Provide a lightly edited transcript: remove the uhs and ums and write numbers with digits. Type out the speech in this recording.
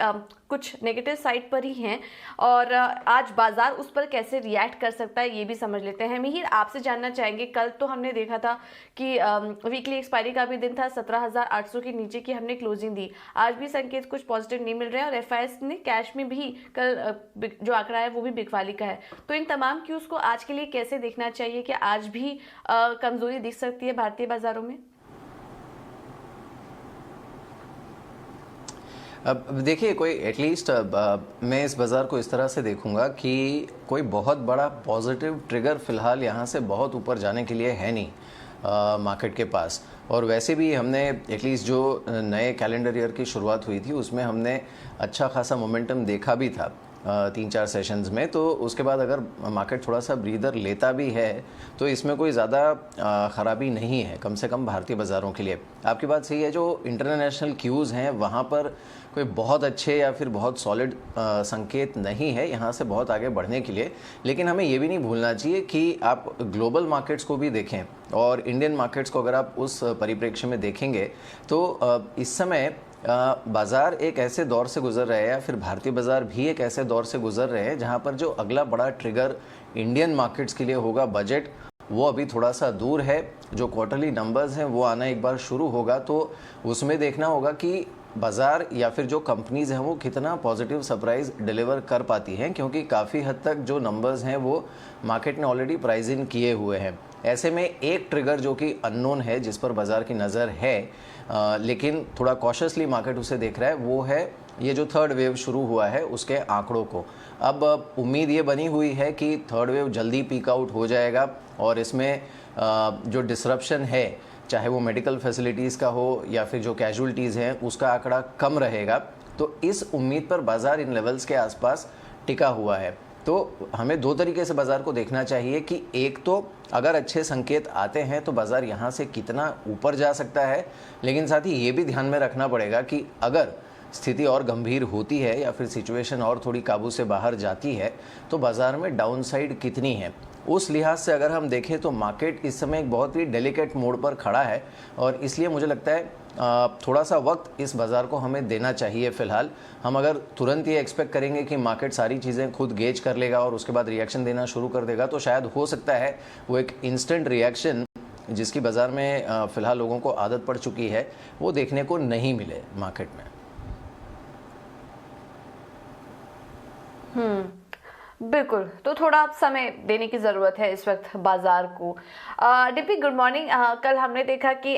कुछ negative side पर ही हैं और आज बाजार उस पर कैसे रिएक्ट कर सकता है ये भी समझ लेते हैं। मिहिर, आपसे जानना चाहेंगे, कल तो हमने देखा था कि वीकली एक्सपायरी का भी दिन था, 17,800 के नीचे की हमने क्लोजिंग दी। आज भी संकेत कुछ पॉजिटिव नहीं मिल रहे हैं और एफआईएस ने कैश में भी कल जो आंकड़ा है वो भी बिकवाली का है। तो इन तमाम क्यूज को आज के लिए कैसे देखना चाहिए कि आज भी कमजोरी दिख सकती है भारतीय बाजारों में? अब देखिए, कोई एटलीस्ट मैं इस बाज़ार को इस तरह से देखूंगा कि कोई बहुत बड़ा पॉजिटिव ट्रिगर फ़िलहाल यहाँ से बहुत ऊपर जाने के लिए है नहीं मार्केट के पास। और वैसे भी हमने एटलीस्ट जो नए कैलेंडर ईयर की शुरुआत हुई थी उसमें हमने अच्छा खासा मोमेंटम देखा भी था 3-4 सेशंस में। तो उसके बाद अगर मार्केट थोड़ा सा ब्रीदर लेता भी है तो इसमें कोई ज़्यादा ख़राबी नहीं है, कम से कम भारतीय बाज़ारों के लिए। आपकी बात सही है, जो इंटरनेशनल क्यूज़ हैं वहाँ पर कोई बहुत अच्छे या फिर बहुत सॉलिड संकेत नहीं है यहाँ से बहुत आगे बढ़ने के लिए। लेकिन हमें ये भी नहीं भूलना चाहिए कि आप ग्लोबल मार्केट्स को भी देखें और इंडियन मार्केट्स को अगर आप उस परिप्रेक्ष्य में देखेंगे तो इस समय बाज़ार एक ऐसे दौर से गुजर रहे हैं या फिर भारतीय बाज़ार भी एक ऐसे दौर से गुजर रहे हैं जहाँ पर जो अगला बड़ा ट्रिगर इंडियन मार्केट्स के लिए होगा बजट, वो अभी थोड़ा सा दूर है। जो क्वार्टरली नंबर्स हैं वो आना एक बार शुरू होगा तो उसमें देखना होगा कि बाज़ार या फिर जो कंपनीज़ हैं वो कितना पॉजिटिव सरप्राइज़ डिलीवर कर पाती हैं, क्योंकि काफ़ी हद तक जो नंबर्स हैं वो मार्केट ने ऑलरेडी प्राइज इन किए हुए हैं। ऐसे में एक ट्रिगर जो कि अननोन है जिस पर बाज़ार की नज़र है लेकिन थोड़ा कॉशियसली मार्केट उसे देख रहा है, वो है ये जो थर्ड वेव शुरू हुआ है उसके आंकड़ों को। अब उम्मीद ये बनी हुई है कि थर्ड वेव जल्दी पीक आउट हो जाएगा और इसमें जो डिसरप्शन है, चाहे वो मेडिकल फैसिलिटीज़ का हो या फिर जो कैजुअलिटीज़ हैं उसका आंकड़ा कम रहेगा। तो इस उम्मीद पर बाज़ार इन लेवल्स के आसपास टिका हुआ है। तो हमें दो तरीके से बाज़ार को देखना चाहिए कि एक तो अगर अच्छे संकेत आते हैं तो बाज़ार यहाँ से कितना ऊपर जा सकता है, लेकिन साथ ही ये भी ध्यान में रखना पड़ेगा कि अगर स्थिति और गंभीर होती है या फिर सिचुएशन और थोड़ी काबू से बाहर जाती है तो बाज़ार में डाउनसाइड कितनी है। उस लिहाज से अगर हम देखें तो मार्केट इस समय एक बहुत ही डेलिकेट मोड पर खड़ा है और इसलिए मुझे लगता है थोड़ा सा वक्त इस बाज़ार को हमें देना चाहिए। फ़िलहाल हम अगर तुरंत ये एक्सपेक्ट करेंगे कि मार्केट सारी चीज़ें खुद गेज कर लेगा और उसके बाद रिएक्शन देना शुरू कर देगा तो शायद हो सकता है वो एक इंस्टेंट रिएक्शन जिसकी बाज़ार में फ़िलहाल लोगों को आदत पड़ चुकी है वो देखने को नहीं मिले मार्केट में। बिल्कुल, तो थोड़ा समय देने की ज़रूरत है इस वक्त बाजार को। Dimpy, good morning. कल हमने देखा कि